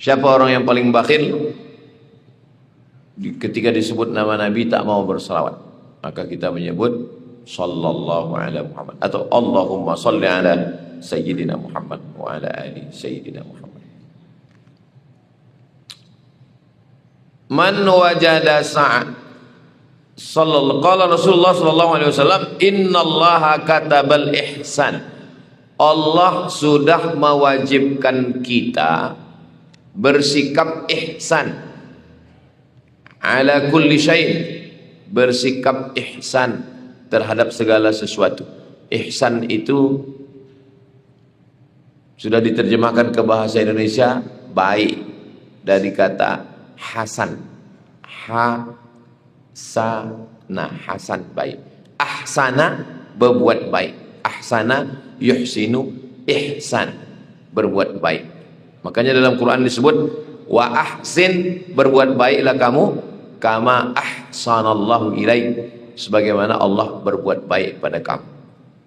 Siapa orang yang paling bakhil? Ketika disebut nama Nabi tak mau berselawat, maka kita menyebut sallallahu ala Muhammad atau Allahumma salli ala Sayyidina Muhammad wa ala ali Sayyidina Muhammad. Man wajada sa'at qala Rasulullah sallallahu alaihi wasallam, innallaha katabal ihsan. Allah sudah mewajibkan kita bersikap ihsan ala kulli syai', bersikap ihsan terhadap segala sesuatu. Ihsan itu sudah diterjemahkan ke bahasa Indonesia baik dari kata hasan. Hasana, hasan baik. Ahsana berbuat baik. Ahsana yuhsinu, ihsan berbuat baik. Makanya dalam Quran disebut wa ahsin, berbuat baiklah kamu, kama ahsanallahu ilaik, sebagaimana Allah berbuat baik pada kamu.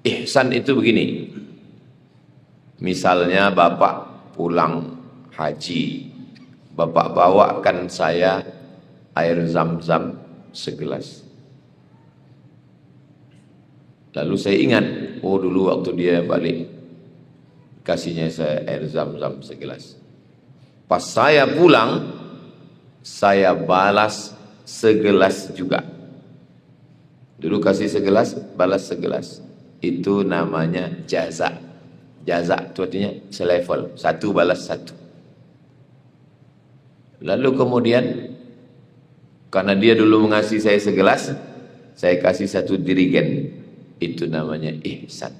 Ihsan itu begini, misalnya bapak pulang haji, bapak bawakan saya air zam-zam segelas. Lalu saya ingat, oh dulu waktu dia balik kasihnya saya air zam-zam segelas. Pas saya pulang, saya balas segelas juga. Dulu kasih segelas, balas segelas. Itu namanya jaza. Jaza itu artinya selevel, satu balas satu. Lalu kemudian karena dia dulu mengasihi saya segelas, saya kasih satu dirigen. Itu namanya ihsan.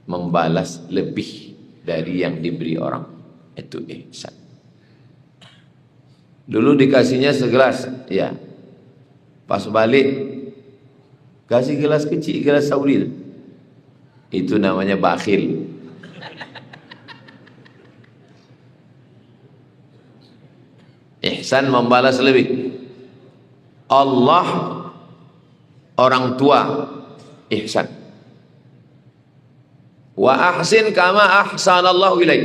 Membalas lebih dari yang diberi orang. Itu ihsan. Dulu dikasihnya segelas, ya. Pas balik kasih gelas kecil, gelas sauri. Itu namanya bakhil. Ihsan membalas lebih. Allah, orang tua, ihsan. Wa ahsin kama ahsanallahu ilaik.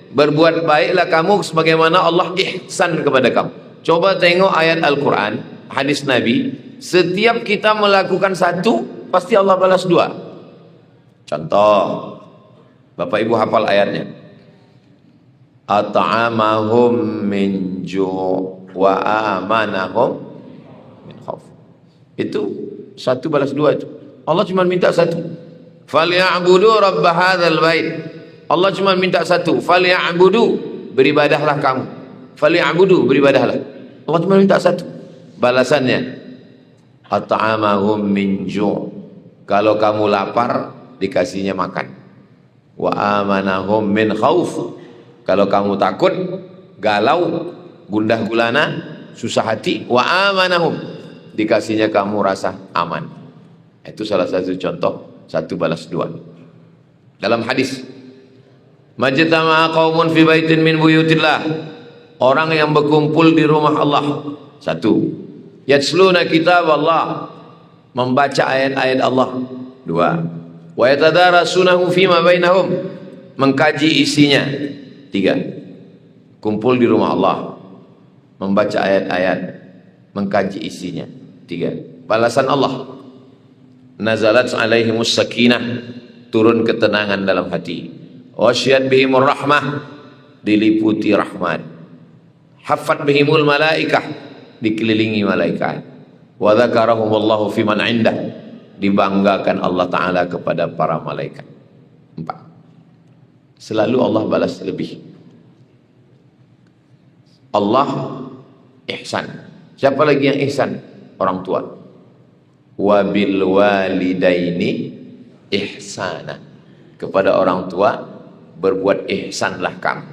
Berbuat baiklah kamu sebagaimana Allah ihsan kepada kamu. Coba tengok ayat Al-Quran, hadis Nabi. Setiap kita melakukan satu, pasti Allah balas dua. Contoh, Bapak Ibu hafal ayatnya. At'amahum min ju' wa amanahum min khauf. Itu satu balas dua itu. Allah cuma minta satu. Falya'budu rabb hadzal bait. Allah cuma minta satu. Falya'budu, beribadahlah kamu. Falya'budu, beribadahlah. Allah cuma minta satu. Balasannya at'amahum min ju'. Kalau kamu lapar, dikasihnya makan. Wa amanahum min khauf. Kalau kamu takut, galau, gundah gulana, susah hati, wa amanahum, dikasihnya kamu rasa aman. Itu salah satu contoh, satu balas dua. Dalam hadis, majtama'a qaumun fi baitin min buyutillah, orang yang berkumpul di rumah Allah. Satu, yatsluna kitab Allah, membaca ayat-ayat Allah. Dua, wa yatadarasunahu fima bainahum, mengkaji isinya. Tiga, kumpul di rumah Allah, membaca ayat-ayat, mengkaji isinya. Tiga, balasan Allah, nazalat alaihimus sakinah, turun ketenangan dalam hati. Wasyiyat bihimur rahmah, diliputi rahmat. Haffat bihimul malaikah, dikelilingi malaikat. Wa dzakarahumullahu fiman indah, dibanggakan Allah Ta'ala kepada para malaikat. Empat, selalu Allah balas lebih. Allah ihsan. Siapa lagi yang ihsan? Orang tua. Wa bil walidaini ihsana. Kepada orang tua berbuat ihsanlah kamu.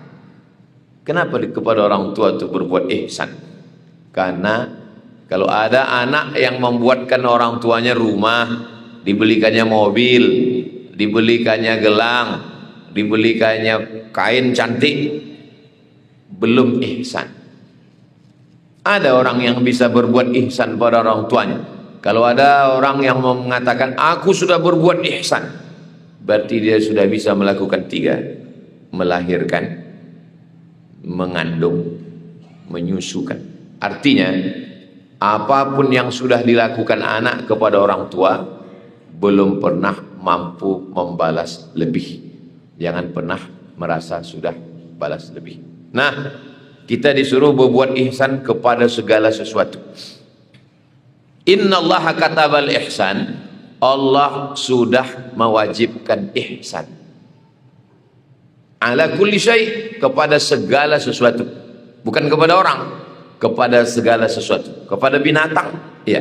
Kenapa kepada orang tua itu berbuat ihsan? Karena kalau ada anak yang membuatkan orang tuanya rumah, dibelikannya mobil, dibelikannya gelang, dibelikannya kain cantik, belum ihsan. Ada orang yang bisa berbuat ihsan pada orang tuanya. Kalau ada orang yang mengatakan aku sudah berbuat ihsan, berarti dia sudah bisa melakukan tiga: melahirkan, mengandung, menyusukan. Artinya, apapun yang sudah dilakukan anak kepada orang tua, belum pernah mampu membalas lebih. Jangan pernah merasa sudah balas lebih. Nah, kita disuruh berbuat ihsan kepada segala sesuatu. Innallaha katabal ihsan. Allah sudah mewajibkan ihsan. Ala kulli syai', kepada segala sesuatu. Bukan kepada orang, kepada segala sesuatu. Kepada binatang, ya.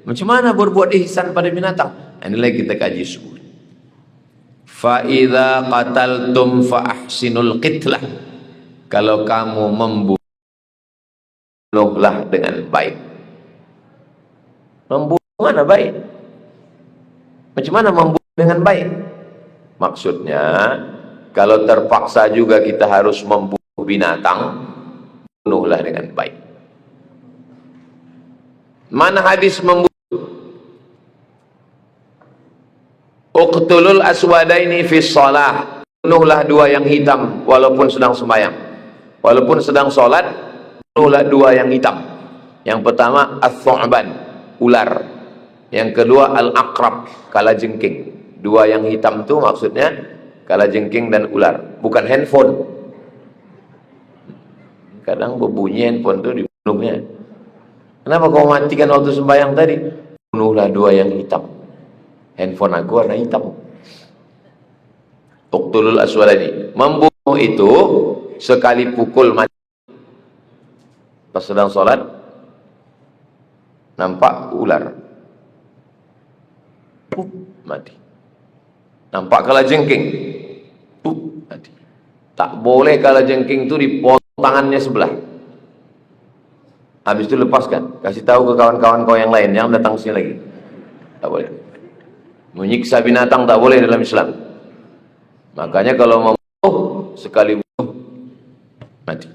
Macam mana berbuat ihsan pada binatang? Inilah kita kaji subuh. Fa idza qataltum fa ahsinul qitlah. Kalau kamu membunuhlah dengan baik. Membunuh mana baik? Macam mana membunuh dengan baik? Maksudnya, kalau terpaksa juga kita harus membunuh binatang, bunuhlah dengan baik. Mana hadis membunuh? Uqtulul aswadaini fi shalah. Bunuhlah dua yang hitam walaupun sedang sembahyang. Walaupun sedang sholat, bunuhlah dua yang hitam. Yang pertama as-thu'ban, ular. Yang kedua al-aqrab, kalajengking. Dua yang hitam itu maksudnya kalajengking dan ular, bukan handphone. Kadang berbunyi handphone itu dibunuhnya. Kenapa kau matikan waktu sembahyang tadi? Bunuhlah dua yang hitam. Handphone aku warna hitam. Uqtulul aswadani. Membunuh itu sekali pukul mati. Pas sedang sholat nampak ular, mati. Nampak kalajengking, mati. Tak boleh kalajengking itu dipotong tangannya sebelah. Habis itu lepaskan, kasih tahu ke kawan-kawan kau yang lain yang datang sini lagi. Tak boleh. Menyiksa binatang tak boleh dalam Islam. Makanya kalau membunuh, sekali bunuh mati.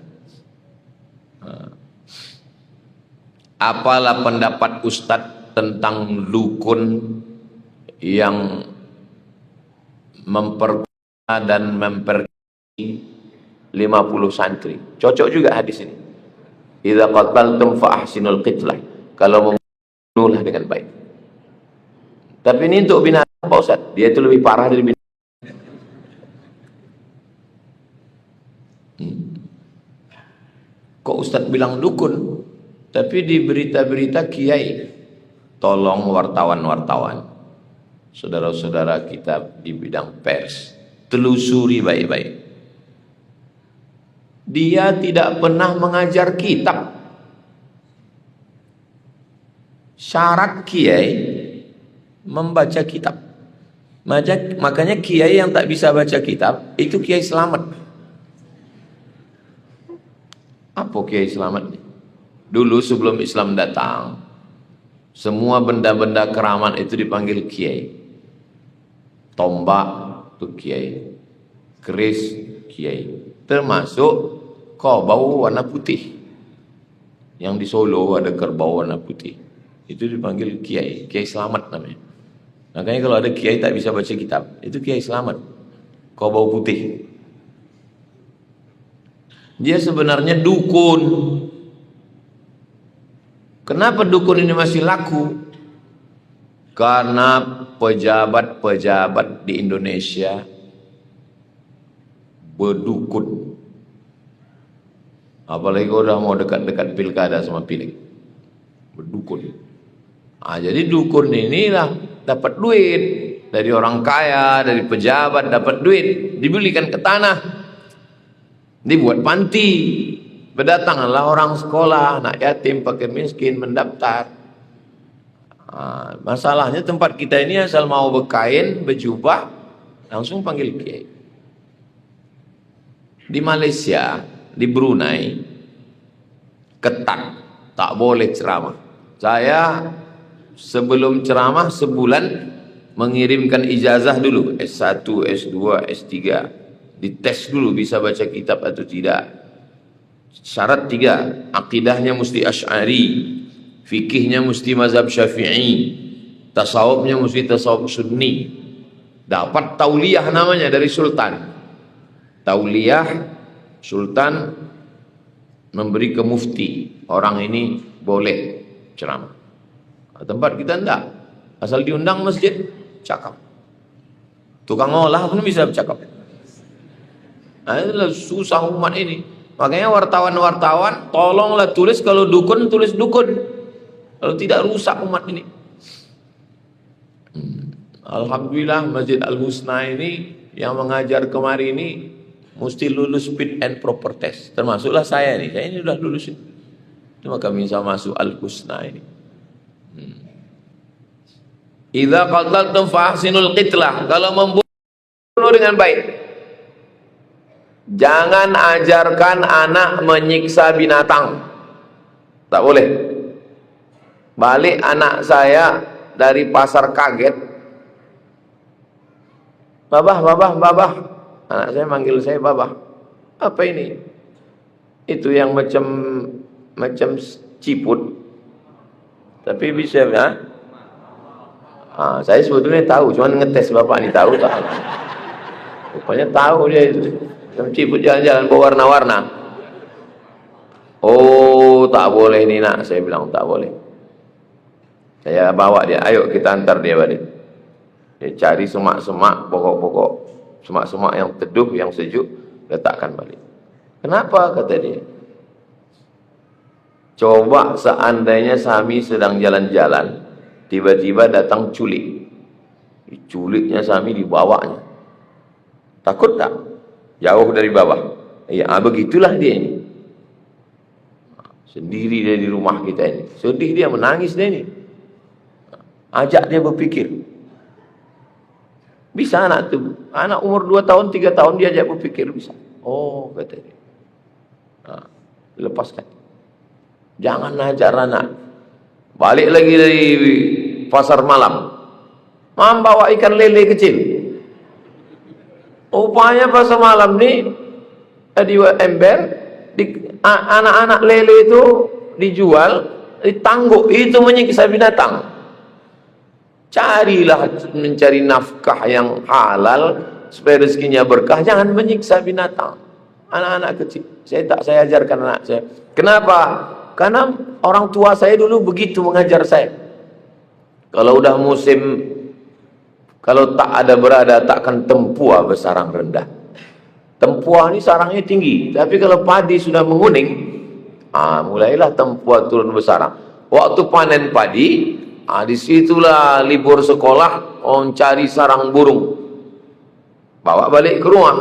Apalah pendapat Ustadz tentang dukun yang memperkosa dan mempergi 50 santri? Cocok juga hadis ini. Idza qataltum fa ahsinul qitlah. Kalau membunuhlah dengan baik. Tapi ini untuk binatang Pak Ustaz, dia itu lebih parah dari binatang. Kok Ustaz bilang dukun? Tapi di berita-berita kiai. Tolong wartawan-wartawan, saudara-saudara kita di bidang pers, telusuri baik-baik. Dia tidak pernah mengajar kitab. Syarat kiai membaca kitab. Makanya kiai yang tak bisa baca kitab itu kiai selamat. Apa kiai selamat? Dulu sebelum Islam datang, semua benda-benda keramat itu dipanggil kiai. Tombak itu kiai, keris kiai, termasuk kerbau warna putih. Yang di Solo ada kerbau warna putih, itu dipanggil kiai, kiai selamat namanya. Makanya kalau ada kiai tak bisa baca kitab, itu kiai selamat, kerbau putih. Dia sebenarnya dukun. Kenapa dukun ini masih laku? Karena pejabat-pejabat di Indonesia berdukun. Apalagi kalau udah mau dekat-dekat pilkada sama pileg, berdukun. Jadi dukun inilah dapat duit dari orang kaya, dari pejabat dapat duit, dibelikan ke tanah, dibuat panti. Berdatanglah orang sekolah, anak yatim, fakir miskin mendaftar. Masalahnya tempat kita ini asal mau berkain, berjubah, langsung panggil kiai. Di Malaysia, di Brunei, ketat, tak boleh ceramah. Saya sebelum ceramah sebulan mengirimkan ijazah dulu, S1, S2, S3, dites dulu bisa baca kitab atau tidak. Syarat 3, akidahnya mesti Asy'ari, fikihnya mesti mazhab Syafi'i, tasawufnya mesti tasawuf Sunni. Dapat tauliyah namanya dari sultan. Tauliyah sultan memberi ke mufti, orang ini boleh ceramah. Tempat kita enggak, asal diundang masjid cakap. Tukang olah pun bisa bercakap. Nah, itulah susah umat ini. Makanya wartawan-wartawan tolonglah tulis, kalau dukun tulis dukun, kalau tidak rusak umat ini. Alhamdulillah Masjid Al-Husna ini yang mengajar kemari ini mesti lulus fit and proper test. Termasuklah saya ini sudah lulus ini. Cuma kami bisa masuk Al-Husna ini. Idza qataltum fahsinul qitlah, kalau membunuh dengan baik. Jangan ajarkan anak menyiksa binatang. Tak boleh. Balik anak saya dari pasar kaget. Babah. Anak saya manggil saya babah. Apa ini? Itu yang macam ciput. Tapi bisa ya? Saya sebetulnya tahu, cuman ngetes bapak ini tahu tak? Pokoknya tahu dia itu. Macam ciput jalan-jalan berwarna-warna. Oh, tak boleh ini nak. Saya bilang tak boleh. Saya bawa dia, ayo kita antar dia balik. Dia cari semak-semak, pokok-pokok, semak-semak yang teduh, yang sejuk, letakkan balik. Kenapa? Kata dia. Coba seandainya Sami sedang jalan-jalan, tiba-tiba datang culik. Culiknya Sami dibawanya. Takut tak? Jauh dari bawah. Ya, begitulah dia ini. Sendiri dia di rumah kita ini. Sedih dia, menangis dia ini. Ajak dia berpikir. Bisa anak tu. Anak umur 2 tahun, 3 tahun dia ajak berpikir bisa. Oh, kata dia. Lepaskan. Jangan ajar anak. Balik lagi dari pasar malam. Membawa ikan lele kecil. Rupanya pasar malam ni di ember, anak-anak lele itu dijual, ditangguk, itu menyiksa binatang. Carilah mencari nafkah yang halal supaya rezekinya berkah, jangan menyiksa binatang. Anak-anak kecil, saya ajarkan anak saya. Kenapa? Karena orang tua saya dulu begitu mengajar saya. Kalau udah musim, kalau tak ada berada, takkan tempua bersarang rendah. Tempua ini sarangnya tinggi, tapi kalau padi sudah menguning, mulailah tempua turun bersarang. Waktu panen padi, disitulah libur sekolah, cari sarang burung, bawa balik ke rumah.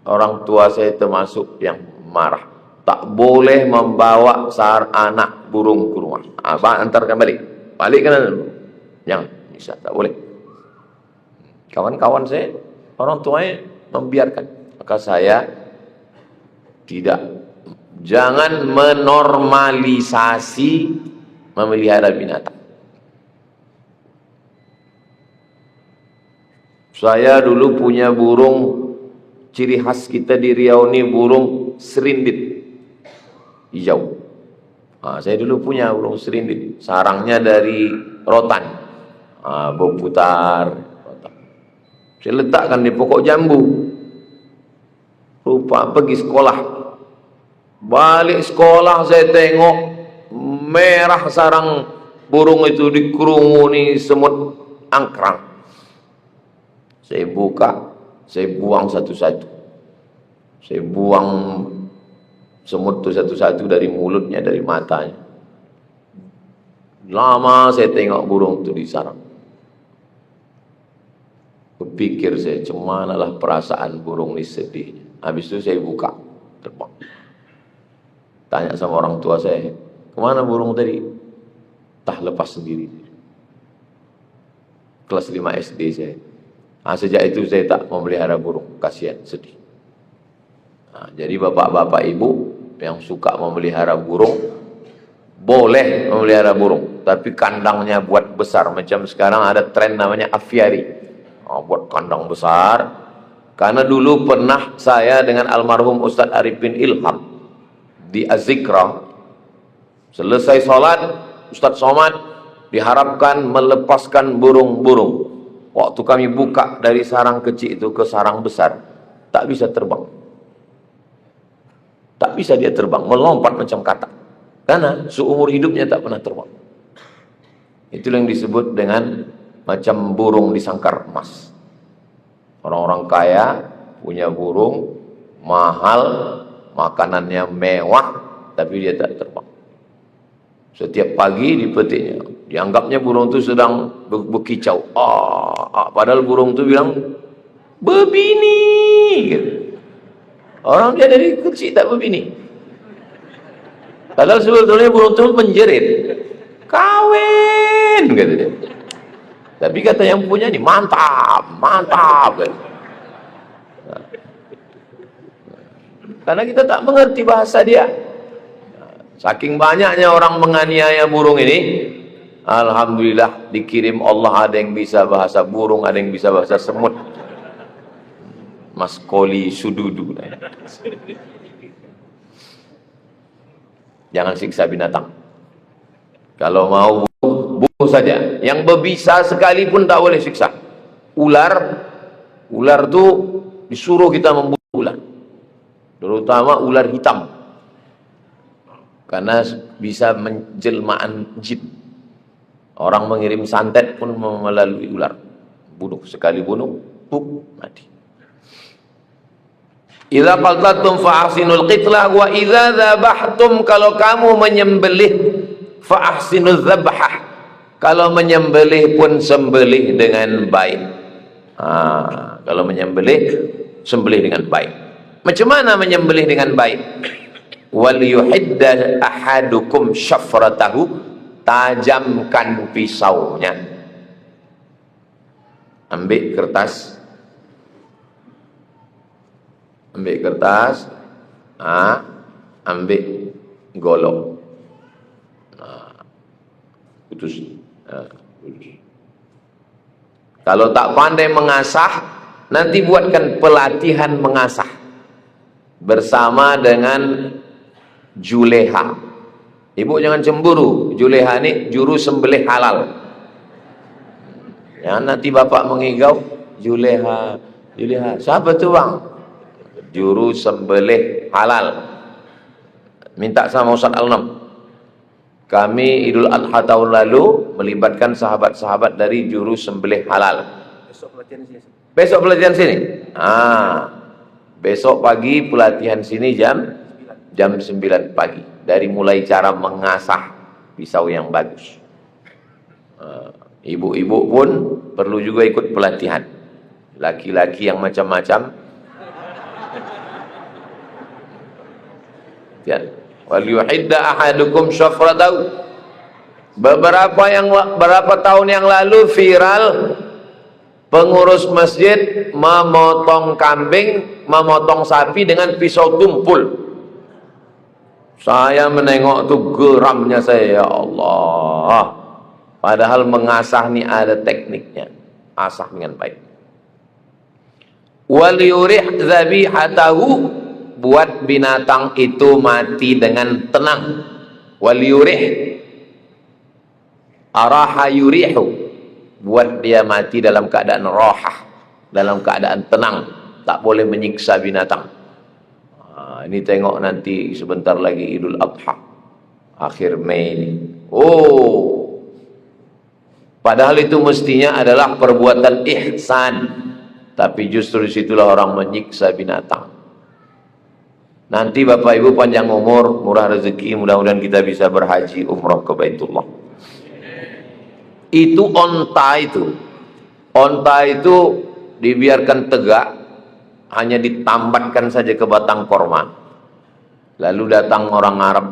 Orang tua saya termasuk yang marah. Tak boleh membawa anak burung ke rumah. Antarkan balik. Balik kan? Jangan. Bisa, tak boleh. Kawan-kawan saya, orang tuanya membiarkan. Maka saya tidak. Jangan menormalisasi memelihara binatang. Saya dulu punya burung, ciri khas kita di Riau ini burung serindit hijau. Saya dulu punya burung serindit, sarangnya dari rotan, berputar. Saya letakkan di pokok jambu. Rupa pergi sekolah. Balik sekolah saya tengok merah sarang burung itu dikerumuni semut angkrang. Saya buka, saya buang satu-satu. Saya buang semut itu satu-satu dari mulutnya, dari matanya. Lama saya tengok burung itu di sarang. Berpikir saya, cemanalah perasaan burung ini sedihnya. Habis itu saya buka, terbang. Tanya sama orang tua saya, kemana burung tadi? Tah lepas sendiri. Kelas 5 SD saya. Sejak itu saya tak memelihara burung, kasihan, sedih. Jadi bapak-bapak ibu yang suka memelihara burung, boleh memelihara burung, tapi kandangnya buat besar. Macam sekarang ada tren namanya aviari. Buat kandang besar. Karena dulu pernah saya dengan almarhum Ustadz Arifin Ilham di Az-Zikra, selesai sholat Ustadz Somad diharapkan melepaskan burung-burung. Waktu kami buka dari sarang kecil itu ke sarang besar, tak bisa terbang. Tak bisa dia terbang, melompat macam katak. Karena seumur hidupnya tak pernah terbang. Itulah yang disebut dengan macam burung di sangkar emas. Orang-orang kaya punya burung mahal, makanannya mewah, tapi dia tak terbang. Setiap pagi dipetiknya, dianggapnya burung itu sedang berkicau. Padahal burung itu bilang berbini. Gitu. Orang dia dari kecil tak berbini. Padahal sebetulnya burung itu menjerit, kawin, gitu dia. Tapi kata yang punya ini mantap, mantap. Gitu. Karena kita tak mengerti bahasa dia. Saking banyaknya orang menganiaya burung ini, alhamdulillah dikirim Allah, ada yang bisa bahasa burung, ada yang bisa bahasa semut. Mas Koli Sududu. Jangan siksa binatang. Kalau mau bunuh saja. Yang berbisa sekalipun tak boleh siksa. Ular tuh disuruh kita membunuh ular. Terutama ular hitam. Karena bisa menjelmaan jin. Orang mengirim santet pun melalui ular. Bunuh, sekali bunuh, mati. Idza qaltatum fa ahsinul qitlah wa idza dzabhtum, kalau kamu menyembelih fa ahsinuz dzabhah, kalau menyembelih pun sembelih dengan baik. Kalau menyembelih sembelih dengan baik. Macam mana menyembelih dengan baik? Wal yuhidda ahadukum syafratahu, tajamkan pisaunya. Ambil kertas, ambil golok, putus. Kalau tak pandai mengasah, nanti buatkan pelatihan mengasah bersama dengan Juleha. Ibu jangan cemburu, Juleha ini juru sembelih halal. Ya, nanti bapak mengigau, Juleha, siapa tu bang? Juru sembelih halal. Minta sama Ustaz Al-Nam. Kami Idul Adha tahun lalu melibatkan sahabat-sahabat dari juru sembelih halal. Besok pelatihan sini. Besok pagi pelatihan sini jam 9 pagi. Dari mulai cara mengasah pisau yang bagus. Ibu-ibu pun perlu juga ikut pelatihan. Laki-laki yang macam-macam. Ya. Wal yuhidda ahadukum syafratahu. Berapa tahun yang lalu viral pengurus masjid memotong kambing, memotong sapi dengan pisau tumpul. Saya menengok tuh geramnya saya, ya Allah. Padahal mengasah ini ada tekniknya. Asah dengan baik. Wal yurih dzabihatahu, buat binatang itu mati dengan tenang. Wal yurih, araha yurihu, buat dia mati dalam keadaan rohah, dalam keadaan tenang, tak boleh menyiksa binatang. Ini tengok nanti sebentar lagi Idul Adha akhir Mei ini. Padahal itu mestinya adalah perbuatan ihsan, tapi justru disitulah orang menyiksa binatang. Nanti Bapak Ibu panjang umur, murah rezeki, mudah-mudahan kita bisa berhaji umroh ke Baitullah. Itu onta itu dibiarkan tegak, hanya ditambatkan saja ke batang korma. Lalu datang orang Arab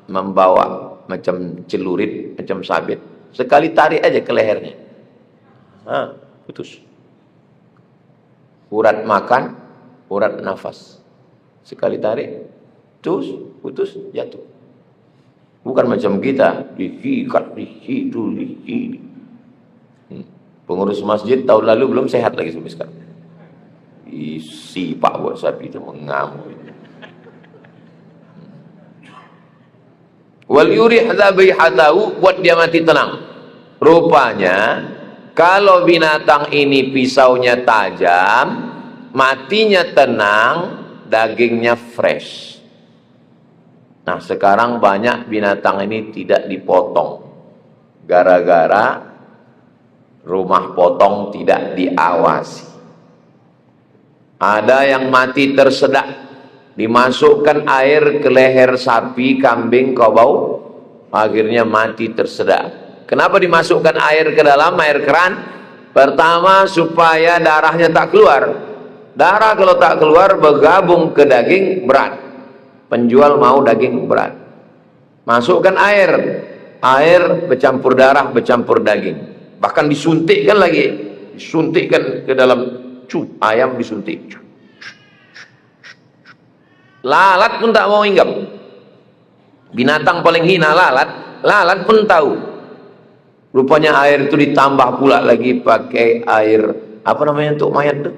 membawa macam celurit, macam sabit, sekali tarik aja ke lehernya, putus. Urat makan, urat nafas, sekali tarik, terus putus, jatuh. Bukan macam kita diikat di situ, di sini. Pengurus masjid tahun lalu belum sehat lagi sampai sekarang. Isi pak buat sapi itu mengamuk. Wal yurih dzabihatahu, buat dia mati tenang. Rupanya kalau binatang ini pisaunya tajam, matinya tenang, dagingnya fresh. Nah, sekarang banyak binatang ini tidak dipotong gara-gara rumah potong tidak diawasi. Ada yang mati tersedak, dimasukkan air ke leher sapi, kambing, kobau, akhirnya mati tersedak. Kenapa dimasukkan air ke dalam air keran? Pertama, supaya darahnya tak keluar. Darah kalau tak keluar bergabung ke daging, berat. Penjual mau daging, berat. Masukkan air, air bercampur darah, bercampur daging. Bahkan disuntikkan lagi, disuntikkan ke dalam ayam, disuntik. Lalat pun tak mau hinggap. Binatang paling hina lalat, lalat pun tahu. Rupanya air itu ditambah pula lagi pakai air, apa namanya untuk mayat tuh?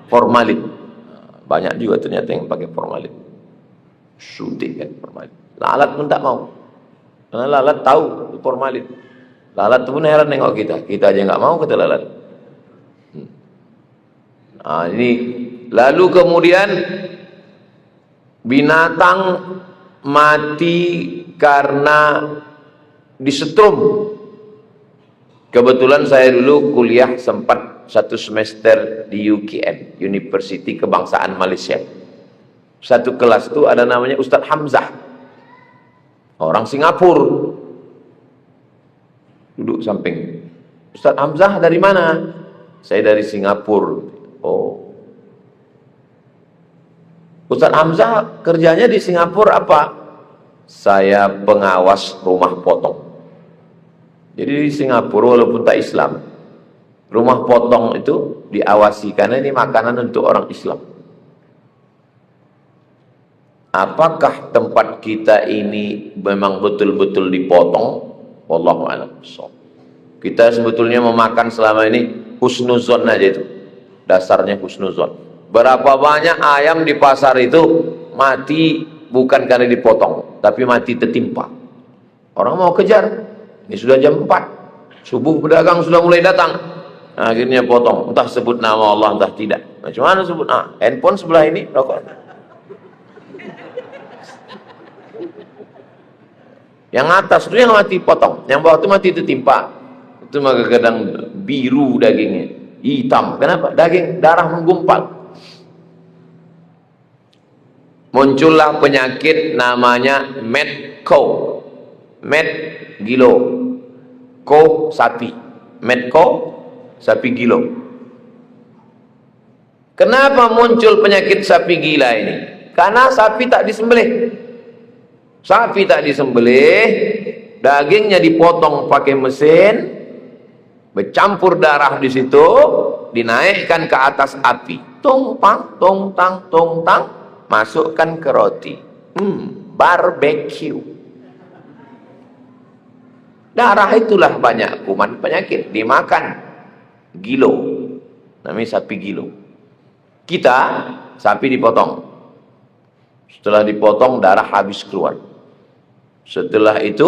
Formalin. Banyak juga ternyata yang pakai formalin. Suntik kan formalin. Lalat pun tak mau. Karena lalat tahu itu formalin. Lalat pun heran nengok kita aja nggak mau kata lalat. Nah, ini lalu kemudian binatang mati karena disetrum. Kebetulan saya dulu kuliah sempat 1 semester di UKM, University Kebangsaan Malaysia. Satu kelas itu ada namanya Ustadz Hamzah, orang Singapura, duduk samping. Ustadz Hamzah dari mana? Saya dari Singapura. Oh, Ustadz Hamzah kerjanya di Singapura apa? Saya pengawas rumah potong. Jadi di Singapura walaupun tak Islam, rumah potong itu diawasi karena ini makanan untuk orang Islam. Apakah tempat kita ini memang betul-betul dipotong? Wallahu a'lam. Kita sebetulnya memakan selama ini husnuzon aja itu. Dasarnya husnuzon. Berapa banyak ayam di pasar itu mati bukan karena dipotong, tapi mati tertimpa. Orang mau kejar. Ini sudah jam 4. Subuh pedagang sudah mulai datang. Nah, akhirnya potong. Entah sebut nama Allah, entah tidak. Macam mana sebut? Handphone sebelah ini, rokok. Yang atas itu yang mati potong, yang bawah itu mati tertimpa. Itu maka kadang biru dagingnya, hitam. Kenapa? Daging darah menggumpal. Muncullah penyakit namanya mad cow. Mad gilo, cow sapi. Mad cow sapi gilo. Kenapa muncul penyakit sapi gila ini? Karena sapi tak disembelih. Sapi tak disembelih, dagingnya dipotong pakai mesin, bercampur darah di situ, dinaikkan ke atas api, tong-tang, tong-tang, tong-tang, masukkan ke roti, barbecue. Darah itulah banyak kuman penyakit, dimakan gilo, namanya sapi gilo. Kita sapi dipotong, setelah dipotong darah habis keluar. Setelah itu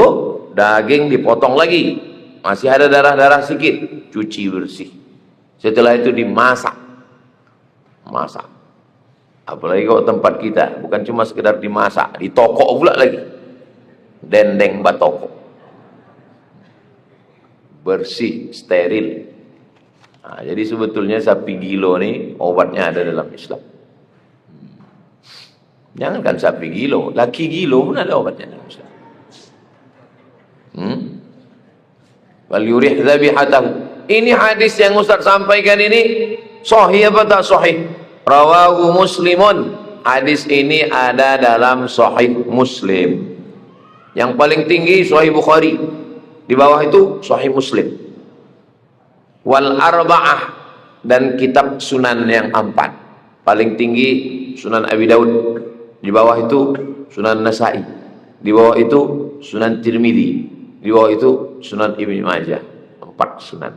daging dipotong lagi, masih ada darah-darah sedikit, cuci bersih. Setelah itu dimasak. Masak. Apalagi kalau tempat kita bukan cuma sekedar dimasak, ditokok pula lagi. Dendeng batoko. Bersih, steril. Nah, jadi sebetulnya sapi gilo ini obatnya ada dalam Islam. Jangankan sapi gilo, laki gilo pun ada obatnya dalam Islam. Wal yurih dzabihatahu. Ini hadis yang Ustaz sampaikan ini sahih apa tak sahih? Rawahu Muslimun. Hadis ini ada dalam Sahih Muslim. Yang paling tinggi Sahih Bukhari. Di bawah itu Sahih Muslim. Wal arba'ah, dan kitab Sunan yang 4. Paling tinggi Sunan Abi Daud. Di bawah itu Sunan Nasa'i. Di bawah itu Sunan Tirmidzi. Di bawah itu Sunan Ibnu Majah. 4 sunan.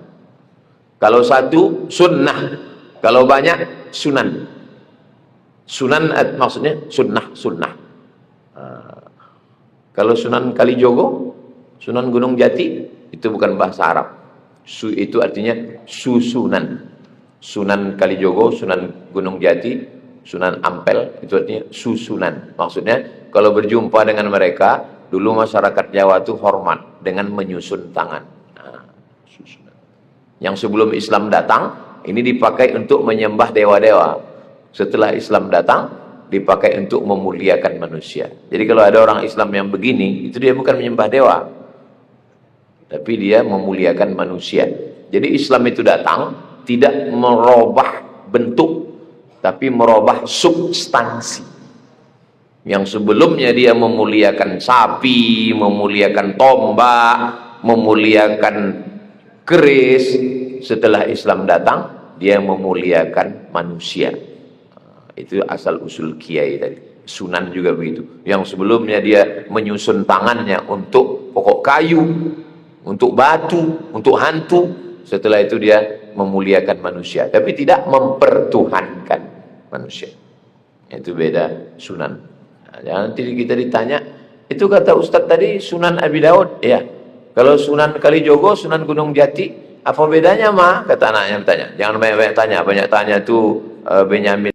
Kalau satu sunnah, kalau banyak sunan. Sunan maksudnya sunnah. Kalau Sunan Kalijogo, Sunan Gunung Jati, itu bukan bahasa Arab. Itu artinya susunan. Sunan Kalijogo, Sunan Gunung Jati, Sunan Ampel, itu artinya susunan. Maksudnya kalau berjumpa dengan mereka, dulu masyarakat Jawa itu hormat dengan menyusun tangan. Nah, yang sebelum Islam datang, ini dipakai untuk menyembah dewa-dewa. Setelah Islam datang, dipakai untuk memuliakan manusia. Jadi kalau ada orang Islam yang begini, itu dia bukan menyembah dewa, tapi dia memuliakan manusia. Jadi Islam itu datang tidak merubah bentuk, tapi merubah substansi. Yang sebelumnya dia memuliakan sapi, memuliakan tombak, memuliakan keris. Setelah Islam datang, dia memuliakan manusia. Itu asal usul kiai tadi. Sunan juga begitu. Yang sebelumnya dia menyusun tangannya untuk pokok kayu, untuk batu, untuk hantu. Setelah itu dia memuliakan manusia, tapi tidak mempertuhankan manusia. Itu beda sunan. Nah, nanti kita ditanya, itu kata Ustadz tadi Sunan Abi Daud, ya. Kalau Sunan Kalijogo, Sunan Gunung Jati, apa bedanya mah? Kata anaknya bertanya. Jangan banyak-banyak tanya, banyak tanya tuh Benyamin.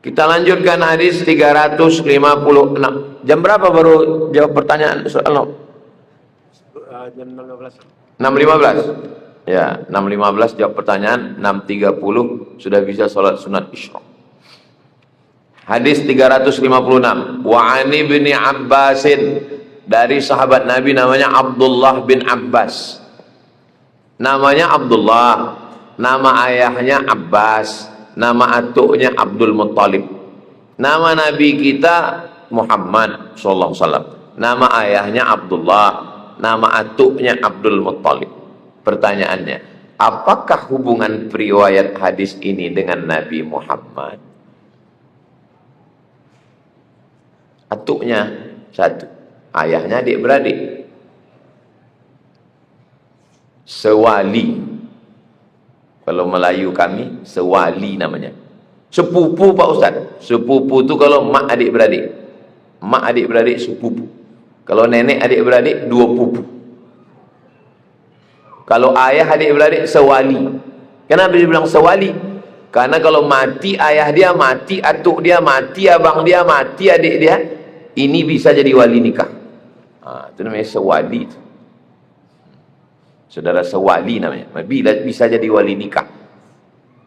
Kita lanjutkan hadis 356. Jam berapa baru jawab pertanyaan soal? Jam 6.15. 6.15. Ya, 6.15 jawab pertanyaan, 6.30 sudah bisa sholat sunat isyraq. Hadis 356. Wa 'ani bin Abbasin, dari sahabat Nabi namanya Abdullah bin Abbas. Namanya Abdullah, nama ayahnya Abbas, nama atuknya Abdul Muttalib. Nama Nabi kita Muhammad sallallahu alaihi wasallam. Nama ayahnya Abdullah, nama atuknya Abdul Muttalib. Pertanyaannya, apakah hubungan periwayat hadis ini dengan Nabi Muhammad? Atuknya satu, ayahnya adik-beradik. Sewali. Kalau Melayu kami, sewali namanya. Sepupu Pak Ustaz. Sepupu itu kalau mak adik-beradik. Mak adik-beradik sepupu. Kalau nenek adik-beradik dua pupu. Kalau ayah adik-beradik sewali. Kenapa dia bilang sewali? Karena kalau mati ayah dia, mati atuk dia, mati abang dia, mati adik dia, ini bisa jadi wali nikah. Itu namanya sewali. Saudara sewali namanya. Bisa jadi wali nikah.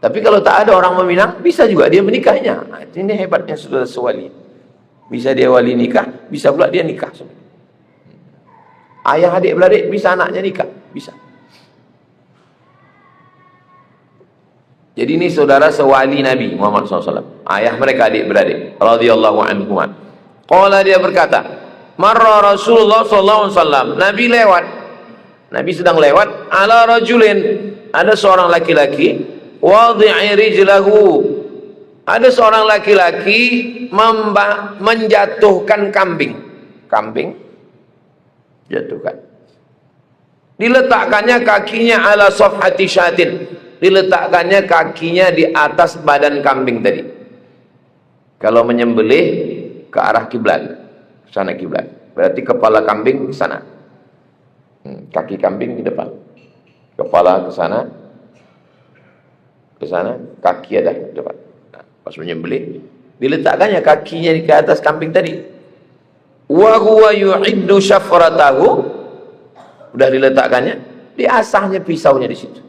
Tapi kalau tak ada orang meminang, bisa juga dia menikahnya. Ini hebatnya saudara sewali. Bisa dia wali nikah, bisa pula dia nikah. Ayah adik-beradik bisa anaknya nikah, bisa. Jadi ini saudara sewali Nabi Muhammad SAW. Ayah mereka adik-beradik. Radhiyallahu anhum. Qala, dia berkata, marra Rasulullah SAW. Nabi lewat. Nabi sedang lewat. Ala rajulin. Ada seorang laki-laki. Wadhi'i rijlahu. Ada seorang laki-laki menjatuhkan kambing. Kambing. Jatuhkan. Diletakkannya kakinya ala safhati syatin. Diletakkannya kakinya di atas badan kambing tadi. Kalau menyembelih ke arah kiblat, sana kiblat. Berarti kepala kambing ke sana. Kaki kambing di depan. Kepala ke sana. Ke sana, kaki ada di depan. Nah, pas menyembelih, diletakkannya kakinya di atas kambing tadi. Wa huwa yu'iddu syafratahu. Udah diletakkannya, diasahnya pisaunya di situ.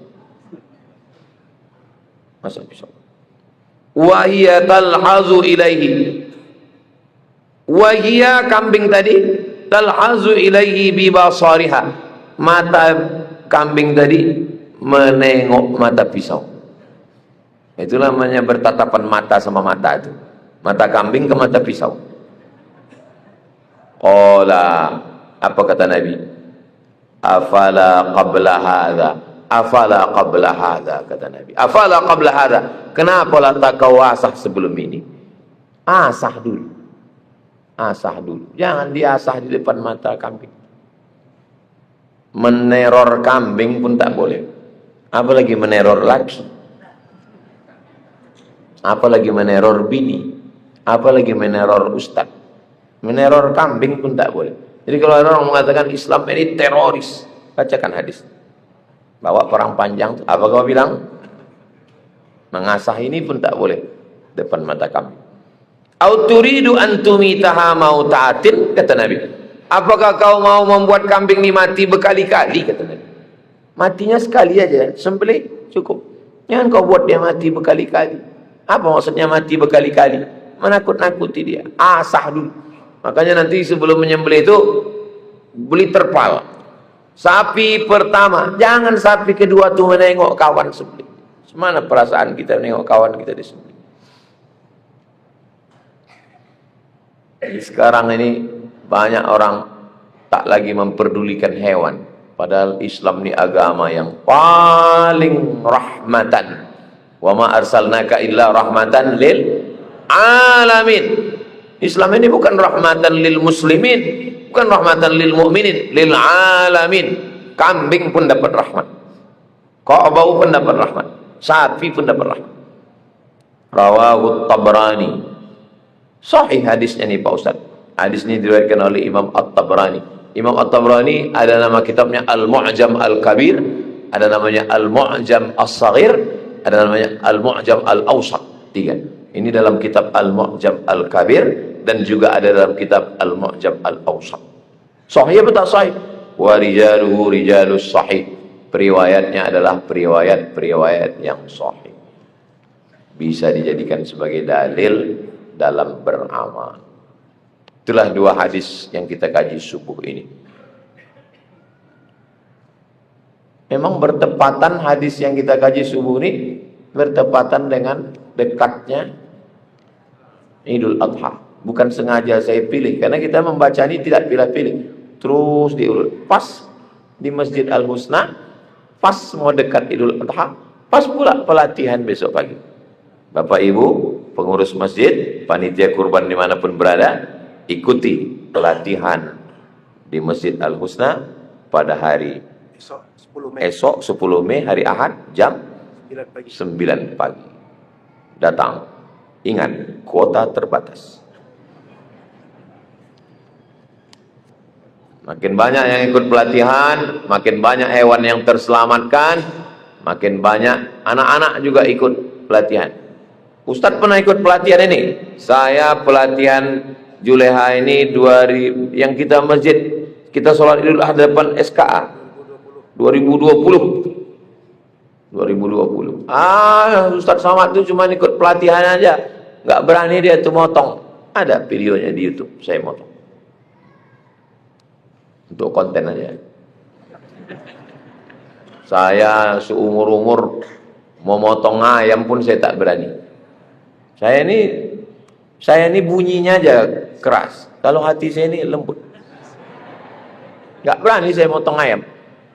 Masa pisau. Wahia talhazu ilaihi. Wahia kambing tadi talhazu ilaihi bibasariha. Mata kambing tadi menengok mata pisau. Itulah namanya bertatapan mata sama mata itu. Mata kambing ke mata pisau. Qala, apa kata Nabi? Afala qabla hadha. Afala qabla hadha, kata Nabi. Afala qabla hadha. Kenapa lah tak kau asah sebelum ini? Asah dulu. Asah dulu. Jangan diasah di depan mata kambing. Meneror kambing pun tak boleh. Apalagi meneror laki. Apalagi meneror bini. Apalagi meneror ustaz. Meneror kambing pun tak boleh. Jadi kalau ada orang mengatakan Islam ini teroris, bacakan hadis. Bawa perang panjang, apa kau bilang? Mengasah ini pun tak boleh. depan mata kami. Au turidu an tumitaha mauta'atin, kata Nabi. Apakah kau mau membuat kambing ini mati berkali-kali, kata Nabi. Matinya sekali aja, sembelih cukup. Jangan kau buat dia mati berkali-kali. Apa maksudnya mati berkali-kali? Menakut-nakuti dia. Asah dulu. Makanya nanti sebelum menyembelih itu beli terpal. Sapi pertama, jangan sapi kedua tuh menengok kawan sembelih. Semana perasaan kita menengok kawan kita disembelih. Sekarang ini banyak orang tak lagi memperdulikan hewan. Padahal Islam ini agama yang paling rahmatan. Wa ma arsalnaka illa rahmatan lil alamin. Islam ini bukan rahmatan lil muslimin, bukan rahmatan lil mu'minin, lil alamin. Kambing pun dapat rahmat, Ka'bau pun dapat rahmat, sapi pun dapat rahmat. Rawahu Tabrani. Sahih hadisnya nih Pak Ustaz. Hadis ini diriwayatkan oleh Imam At-Tabrani. Imam At-Tabrani ada nama kitabnya Al-Mu'jam Al-Kabir, ada namanya Al-Mu'jam As-Saghir, ada namanya Al-Mu'jam Al-Awsat. 3. Ini dalam kitab Al-Mu'jam Al-Kabir dan juga ada dalam kitab Al-Mu'jam Al-Awsat. Sahih atau tak sahih? Wa rijaluhu rijalus sahih. Periwayatnya adalah periwayat-periwayat yang sahih. Bisa dijadikan sebagai dalil dalam beramal. Itulah 2 hadis yang kita kaji subuh ini. Memang bertepatan hadis yang kita kaji subuh ini bertepatan dengan dekatnya Idul Adha. Bukan sengaja saya pilih, karena kita membaca ini tidak pilih-pilih, terus diurut. Pas di Masjid Al-Husna, pas mau dekat Idul Adha, pas pula pelatihan besok pagi. Bapak Ibu pengurus masjid, panitia kurban dimanapun berada, ikuti pelatihan di Masjid Al-Husna pada hari esok 10 Mei hari Ahad jam 9 pagi. Datang. Ingat, kuota terbatas. Makin banyak yang ikut pelatihan, makin banyak hewan yang terselamatkan, makin banyak anak-anak juga ikut pelatihan. Ustadz pernah ikut pelatihan ini. Saya pelatihan Juleha ini 2000 yang kita masjid, kita sholat Idul Adha depan SKA 2020. Ustadz Somad itu cuma ikut pelatihan aja, nggak berani dia tuh motong. Ada videonya di YouTube, saya motong untuk konten aja. Saya seumur-umur mau motong ayam pun saya tak berani. Saya ini bunyinya aja keras. Kalau hati saya ini lembut. Nggak berani saya motong ayam.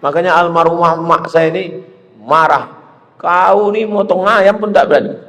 Makanya almarhumah emak saya ini marah. Kau nih motong ayam pun tak berani.